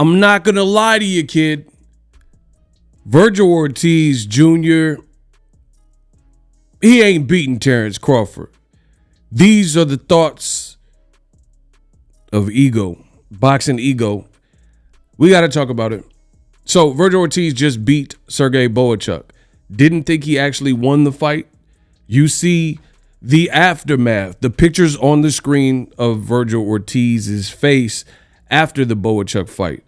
I'm not going to lie to you, kid. Vergil Ortiz Jr., he ain't beating Terence Crawford. These are the thoughts of ego, boxing ego. We got to talk about it. So Vergil Ortiz just beat Sergey Bohachuk. Didn't think he actually won the fight. You see the aftermath, the pictures on the screen of Vergil Ortiz's face after the Bohachuk fight.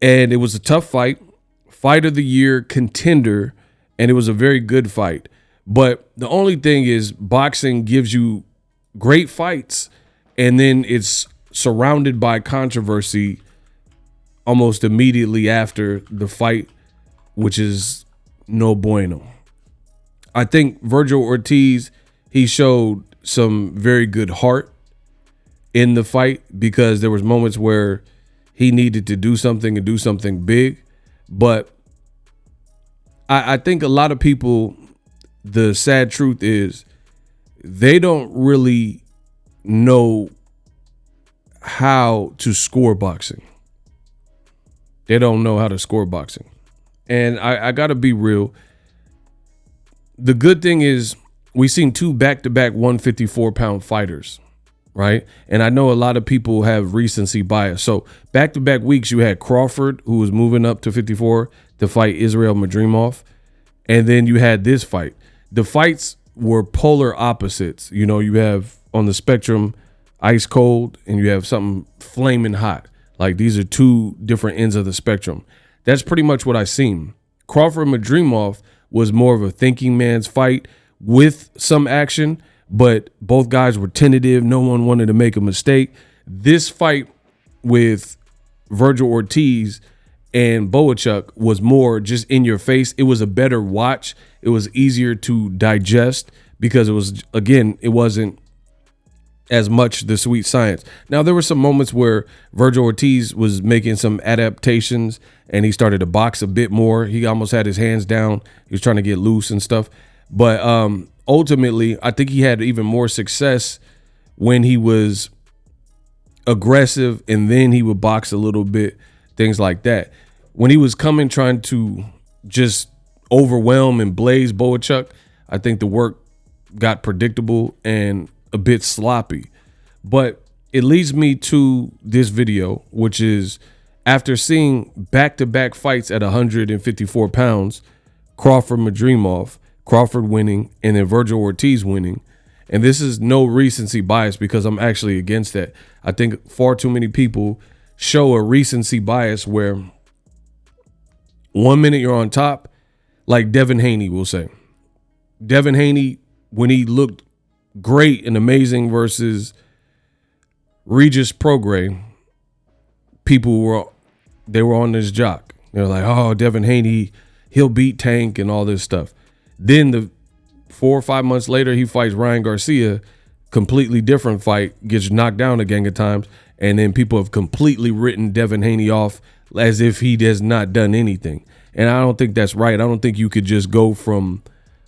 And it was a tough fight, fight of the year contender, and it was a very good fight. But the only thing is boxing gives you great fights, and then it's surrounded by controversy almost immediately after the fight, which is no bueno. I think Vergil Ortiz, he showed some very good heart in the fight because there was moments where he needed to do something and do something big. But I think a lot of people, the sad truth is they don't really know how to score boxing. They don't know how to score boxing. And I got to be real. The good thing is we've seen two back-to-back 154-pound fighters, right? And I know a lot of people have recency bias. So back-to-back weeks, you had Crawford, who was moving up to 54 to fight Israel Madrimov. And then you had this fight. The fights were polar opposites. You know, you have on the spectrum ice cold and you have something flaming hot. Like these are two different ends of the spectrum. That's pretty much what I seen. Crawford Madrimov was more of a thinking man's fight with some action, but both guys were tentative. No one wanted to make a mistake. This fight with Vergil Ortiz and Bohachuk was more just in your face. It was a better watch. It was easier to digest because it was, again, it wasn't as much the sweet science. Now, there were some moments where Vergil Ortiz was making some adaptations and he started to box a bit more. He almost had his hands down. He was trying to get loose and stuff. But ultimately, I think he had even more success when he was aggressive and then he would box a little bit, things like that. When he was coming trying to just overwhelm and blaze Bohachuk, I think the work got predictable and a bit sloppy. But it leads me to this video, which is after seeing back-to-back fights at 154 pounds, Crawford Madrimov, Crawford winning, and then Vergil Ortiz winning. And this is no recency bias because I'm actually against that. I think far too many people show a recency bias where 1 minute you're on top, like Devin Haney will say. Devin Haney, when he looked great and amazing versus Regis Prograis, people were on this jock. They were like, oh, Devin Haney, he'll beat Tank and all this stuff. Then the 4 or 5 months later, he fights Ryan Garcia, completely different fight, gets knocked down a gang of times, and then people have completely written Devin Haney off as if he has not done anything. And I don't think that's right. I don't think you could just go from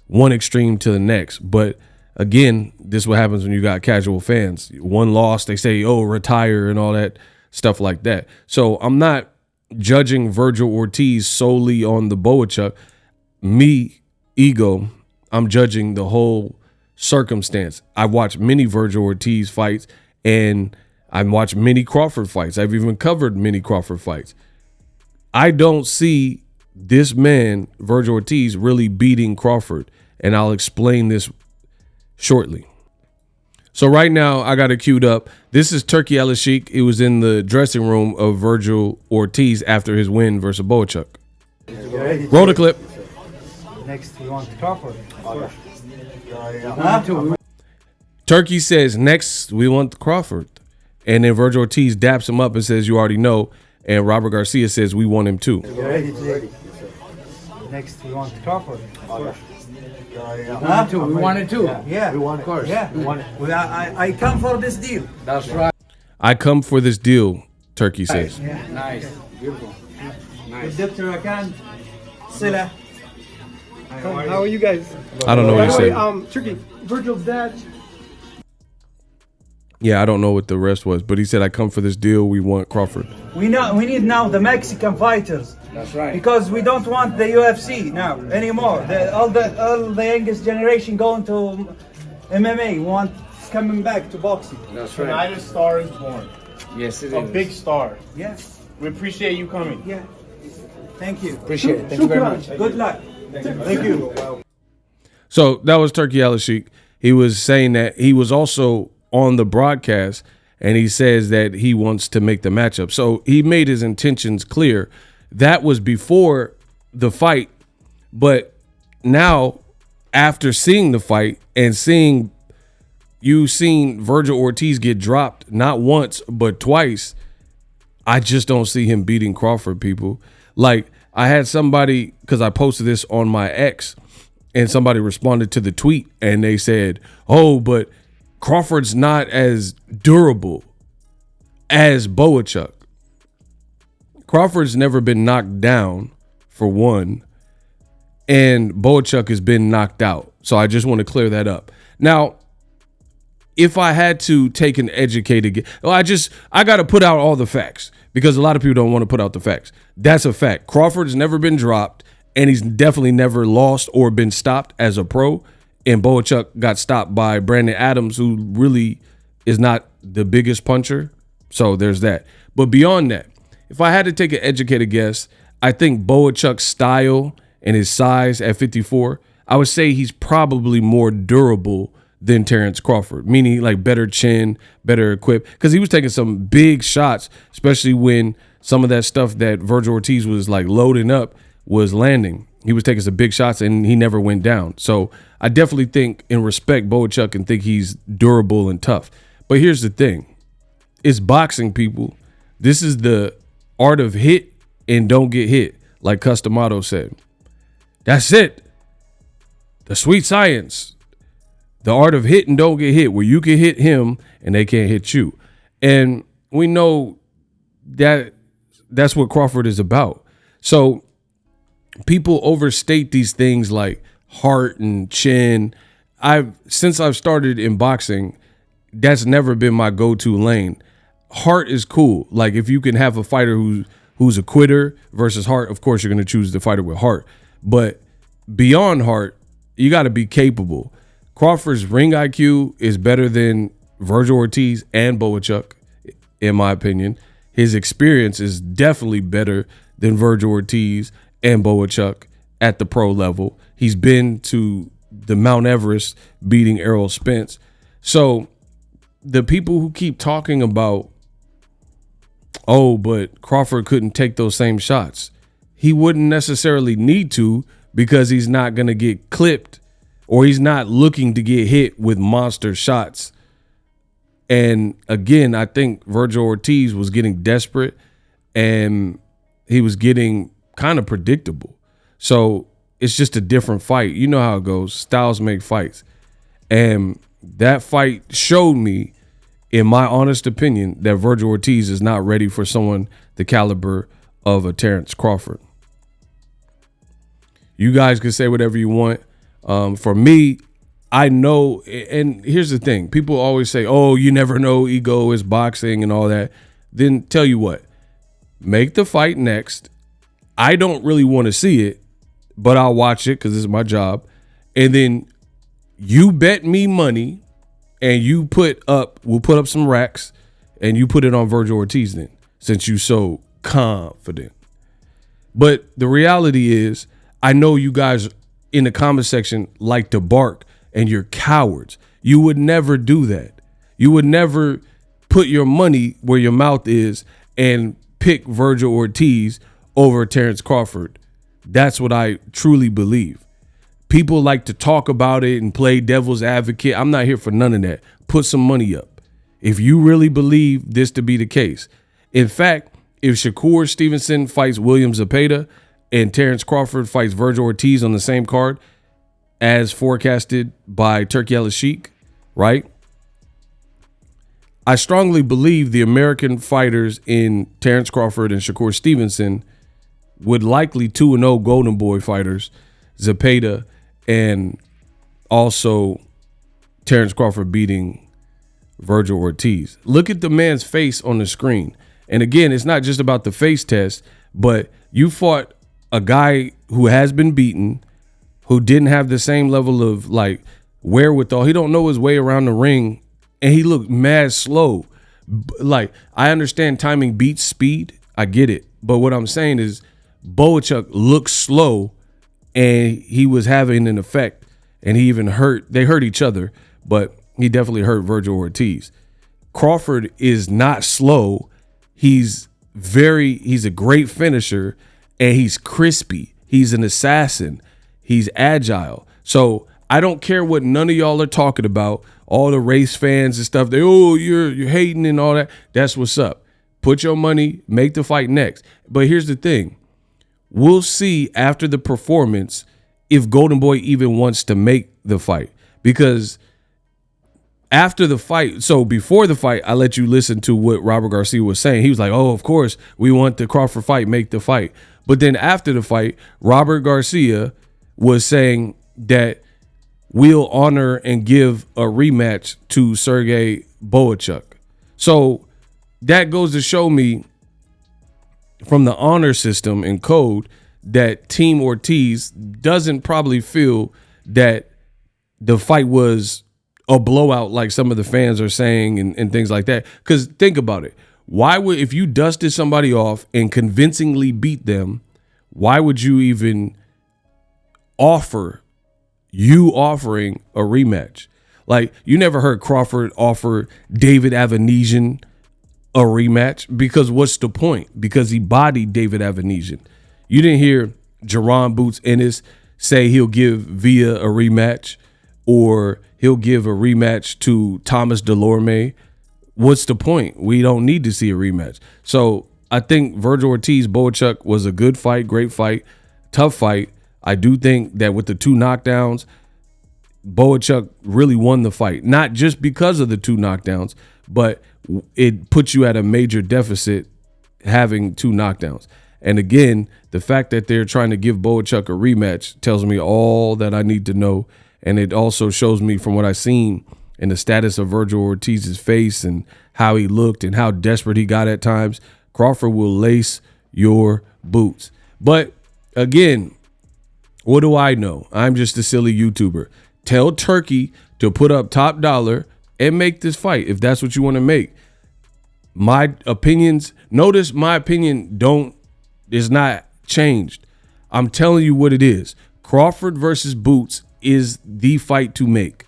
one extreme to the next. But again, this is what happens when you got casual fans. One loss, they say, oh, retire and all that stuff like that. So I'm not judging Vergil Ortiz solely on the Bohachuk. Me, ego, I'm judging the whole circumstance. I've watched many Vergil Ortiz fights and I've watched many Crawford fights. I've even covered many Crawford fights. I don't see this man, Vergil Ortiz, really beating Crawford. And I'll explain this shortly. So right now I got it queued up. This is Turkey Aliskey. It was in the dressing room of Vergil Ortiz after his win versus Bohachuk. Roll the clip. Next we want Crawford. Turkey says next we want Crawford. And then Vergil Ortiz daps him up and says you already know. And Robert Garcia says we want him too. Next we want Crawford. We want it too. Yeah, we want it. Of course. Yeah, we want it. I come for this deal. That's right. I come for this deal, Turkey says. Yeah. Nice. Beautiful. Nice. Dr. Akan, Zelle. How are you guys? I don't know what he said. Turkey, Vergil's dad. Yeah, I don't know what the rest was, but he said, I come for this deal. We want Crawford. We need now the Mexican fighters. That's right. Because we don't want the UFC now anymore. All the youngest generation going to MMA. We want coming back to boxing. That's right. Tonight a star is born. Yes, it A is. big star. Yeah, We appreciate you coming. yeah. Thank you. Appreciate it. Thank you very much. Good luck. Thank you. So that was Turkey Aliskey. He was saying that he was also on the broadcast, and he says that he wants to make the matchup. So he made his intentions clear. That was before the fight, but now after seeing the fight and seeing Vergil Ortiz get dropped not once but twice, I just don't see him beating Crawford, people. Like, I had somebody, because I posted this on my X, and somebody responded to the tweet, and they said, oh, but Crawford's not as durable as Bohachuk. Crawford's never been knocked down, for one, and Bohachuk has been knocked out. So I just want to clear that up. Now, if I had to take an educated, I got to put out all the facts, because a lot of people don't want to put out the facts. That's a fact. Crawford's never been dropped, and he's definitely never lost or been stopped as a pro. And Bohachuk got stopped by Brandon Adams, who really is not the biggest puncher. So there's that. But beyond that, if I had to take an educated guess, I think Bohachuk's style and his size at 54, I would say he's probably more durable than Terence Crawford, meaning like better chin, better equipped, because he was taking some big shots, especially when some of that stuff that Vergil Ortiz was like loading up was landing. He was taking some big shots and he never went down. So I definitely think and respect Bohachuk and think he's durable and tough. But here's the thing. It's boxing, people. This is the art of hit and don't get hit, like Customato said. That's it. The sweet science. The art of hit and don't get hit, where you can hit him and they can't hit you. And we know that that's what Crawford is about. So people overstate these things like heart and chin. Since I've started in boxing, that's never been my go-to lane. Heart is cool. Like, if you can have a fighter who's a quitter versus heart, of course you're going to choose the fighter with heart. But beyond heart, you got to be capable. Crawford's ring IQ is better than Vergil Ortiz and Bohachuk, in my opinion. His experience is definitely better than Vergil Ortiz and Bohachuk at the pro level. He's been to the Mount Everest beating Errol Spence. So the people who keep talking about, oh, but Crawford couldn't take those same shots, he wouldn't necessarily need to, because he's not going to get clipped, or he's not looking to get hit with monster shots. And again, I think Vergil Ortiz was getting desperate and he was getting kind of predictable. So it's just a different fight. You know how it goes. Styles make fights. And that fight showed me, in my honest opinion, that Vergil Ortiz is not ready for someone the caliber of a Terence Crawford. You guys can say whatever you want. For me, I know, and here's the thing. People always say, oh, you never know, ego is boxing and all that. Then tell you what, make the fight next. I don't really want to see it, but I'll watch it because this is my job. And then you bet me money and we'll put up some racks and you put it on Vergil Ortiz then, since you so confident. But the reality is, I know you guys in the comment section like to bark, and you're cowards. You would never do that. You would never put your money where your mouth is and pick Vergil Ortiz over Terence Crawford. That's what I truly believe. People like to talk about it and play devil's advocate. I'm not here for none of that. Put some money up if you really believe this to be the case. In fact, if Shakur Stevenson fights William Zepeda and Terence Crawford fights Vergil Ortiz on the same card as forecasted by Turkey Aliskey, right? I strongly believe the American fighters in Terence Crawford and Shakur Stevenson would likely 2-0 Golden Boy fighters, Zepeda and also Terence Crawford beating Vergil Ortiz. Look at the man's face on the screen. And again, it's not just about the face test, but you fought a guy who has been beaten, who didn't have the same level of like wherewithal. He don't know his way around the ring, and he looked mad slow. Like, I understand timing beats speed. I get it. But what I'm saying is Bohachuk looked slow, and he was having an effect, and he even they hurt each other, but he definitely hurt Vergil Ortiz. Crawford is not slow. He's a great finisher, and he's crispy. He's an assassin. He's agile. So I don't care what none of y'all are talking about, all the race fans and stuff. You're hating and all that. That's what's up. Put your money, make the fight next. But here's the thing. We'll see after the performance if Golden Boy even wants to make the fight. Because after the fight, so before the fight, I let you listen to what Robert Garcia was saying. He was like, oh, of course, we want the Crawford fight, make the fight. But then after the fight, Robert Garcia was saying that we'll honor and give a rematch to Sergey Bohachuk. So that goes to show me from the honor system and code that Team Ortiz doesn't probably feel that the fight was a blowout like some of the fans are saying and things like that. Because think about it. If you dusted somebody off and convincingly beat them, why would you even offering a rematch? Like, you never heard Crawford offer David Avanesian a rematch, because what's the point? Because he bodied David Avanesian. You didn't hear Jerron Boots Ennis say he'll give Villa a rematch, or he'll give a rematch to Thomas Delorme. What's the point? We don't need to see a rematch. So I think Vergil Ortiz Bohachuk was a good fight, great fight, tough fight. I do think that with the 2 knockdowns, Bohachuk really won the fight. Not just because of the 2 knockdowns, but it puts you at a major deficit having 2 knockdowns. And again, the fact that they're trying to give Bohachuk a rematch tells me all that I need to know. And it also shows me from what I've seen in the status of Vergil Ortiz's face and how he looked and how desperate he got at times, Crawford will lace your boots. But again, what do I know? I'm just a silly YouTuber. Tell Turkey to put up top dollar and make this fight if that's what you want to make. My opinions, notice my opinion is not changed. I'm telling you what it is. Crawford versus Boots is the fight to make.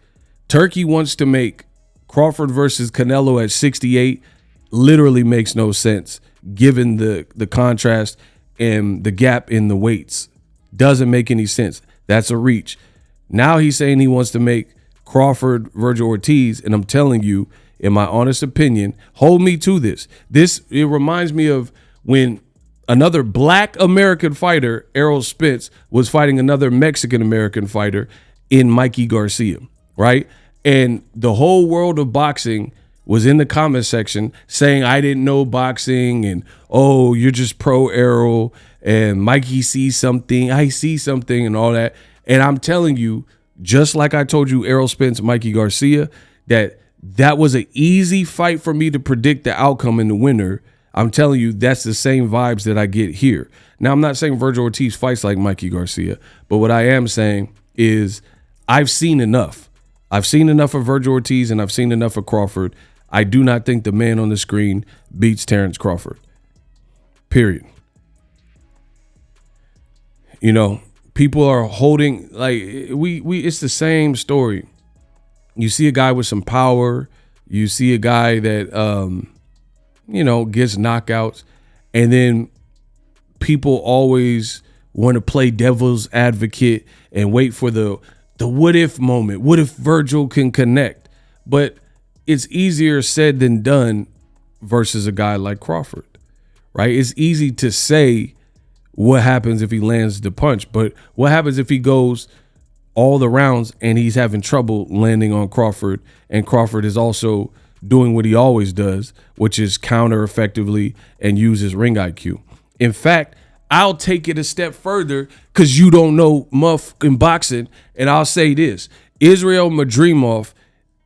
Turkey wants to make Crawford versus Canelo at 68. Literally makes no sense given the contrast and the gap in the weights. Doesn't make any sense. That's a reach. Now he's saying he wants to make Crawford Vergil Ortiz, and I'm telling you, in my honest opinion, hold me to this. It reminds me of when another black American fighter, Errol Spence, was fighting another Mexican American fighter in Mikey Garcia, right? And the whole world of boxing was in the comment section saying, I didn't know boxing, and oh, you're just pro Errol, and Mikey sees something, I see something, and all that. And I'm telling you, just like I told you, Errol Spence, Mikey Garcia, that was an easy fight for me to predict the outcome in the winner. I'm telling you, that's the same vibes that I get here. Now, I'm not saying Vergil Ortiz fights like Mikey Garcia, but what I am saying is I've seen enough. I've seen enough of Vergil Ortiz, and I've seen enough of Crawford. I do not think the man on the screen beats Terence Crawford. Period. You know, people are holding, like, it's the same story. You see a guy with some power. You see a guy that, gets knockouts. And then people always want to play devil's advocate and wait for the what if moment. What if Vergil can connect? But it's easier said than done versus a guy like Crawford, right? It's easy to say what happens if he lands the punch, but what happens if he goes all the rounds and he's having trouble landing on Crawford, and Crawford is also doing what he always does, which is counter effectively and use his ring IQ. In fact, I'll take it a step further because you don't know muff in boxing, and I'll say this. Israel Madrimov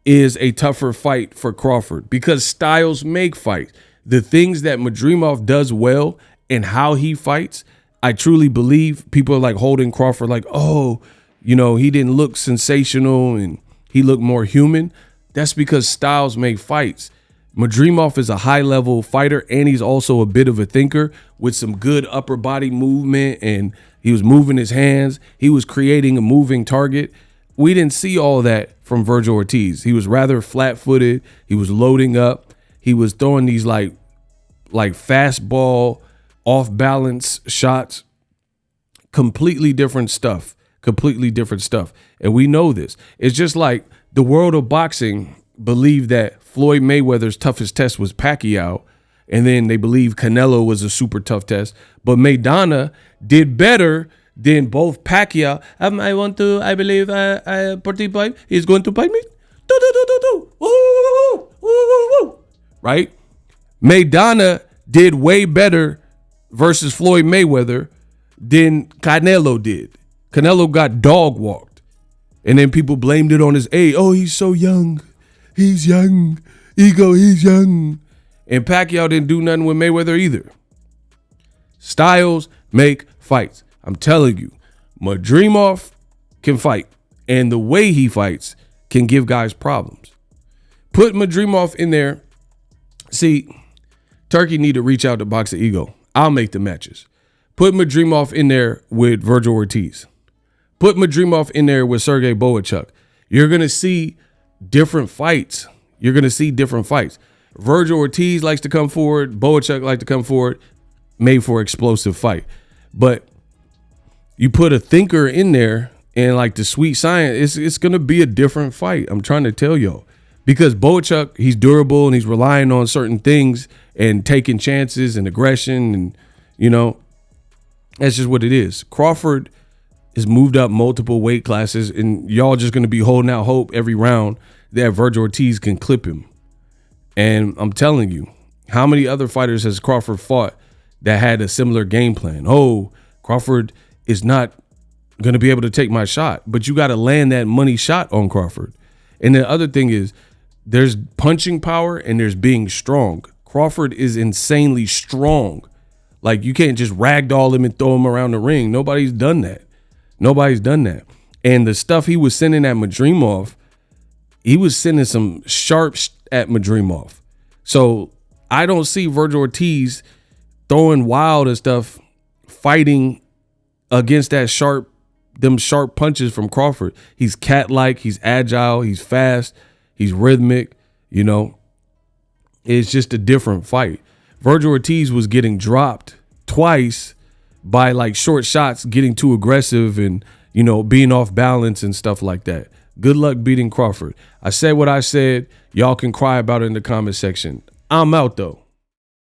is a tougher fight for Crawford because styles make fights. The things that Madrimov does well and how he fights, I truly believe people are like holding Crawford like, oh, you know, he didn't look sensational and he looked more human. That's because styles make fights. Madrimov is a high-level fighter, and he's also a bit of a thinker with some good upper body movement, and he was moving his hands. He was creating a moving target. We didn't see all that from Vergil Ortiz. He was rather flat-footed. He was loading up. He was throwing these like fastball, off-balance shots. Completely different stuff. Completely different stuff. And we know this. It's just like the world of boxing believed that Floyd Mayweather's toughest test was Pacquiao, and then they believe Canelo was a super tough test. But Maidana did better than both Pacquiao. I believe Porty is going to fight me. Right? Maidana did way better versus Floyd Mayweather than Canelo did. Canelo got dog walked. And then people blamed it on his age. Oh, he's so young. He's young. He's young. And Pacquiao didn't do nothing with Mayweather either. Styles make fights. I'm telling you, Madrimov can fight. And the way he fights can give guys problems. Put Madrimov in there. See, Turkey need to reach out to BOXINGEGO. I'll make the matches. Put Madrimov in there with Vergil Ortiz. Put Madrimov in there with Sergey Bohachuk. You're going to see different fights. You're going to see different fights. Vergil Ortiz likes to come forward. Bohachuk likes to come forward. Made for explosive fight. But you put a thinker in there and like the sweet science, it's going to be a different fight. I'm trying to tell y'all. Because Bohachuk, he's durable and he's relying on certain things and taking chances and aggression. And, you know, that's just what it is. Crawford is moved up multiple weight classes, and y'all just going to be holding out hope every round that Vergil Ortiz can clip him. And I'm telling you, how many other fighters has Crawford fought that had a similar game plan? Oh, Crawford is not going to be able to take my shot, but you got to land that money shot on Crawford. And the other thing is there's punching power and there's being strong. Crawford is insanely strong. Like, you can't just ragdoll him and throw him around the ring. Nobody's done that. Nobody's done that. And the stuff he was sending at Madrimov, he was sending some sharps at Madrimov. So I don't see Vergil Ortiz throwing wild and stuff, fighting against them sharp punches from Crawford. He's cat-like, he's agile, he's fast, he's rhythmic, you know. It's just a different fight. Vergil Ortiz was getting dropped twice by like short shots, getting too aggressive and, you know, being off balance and stuff like that. Good luck beating Crawford. I said what I said. Y'all can cry about it in the comment section. I'm out though.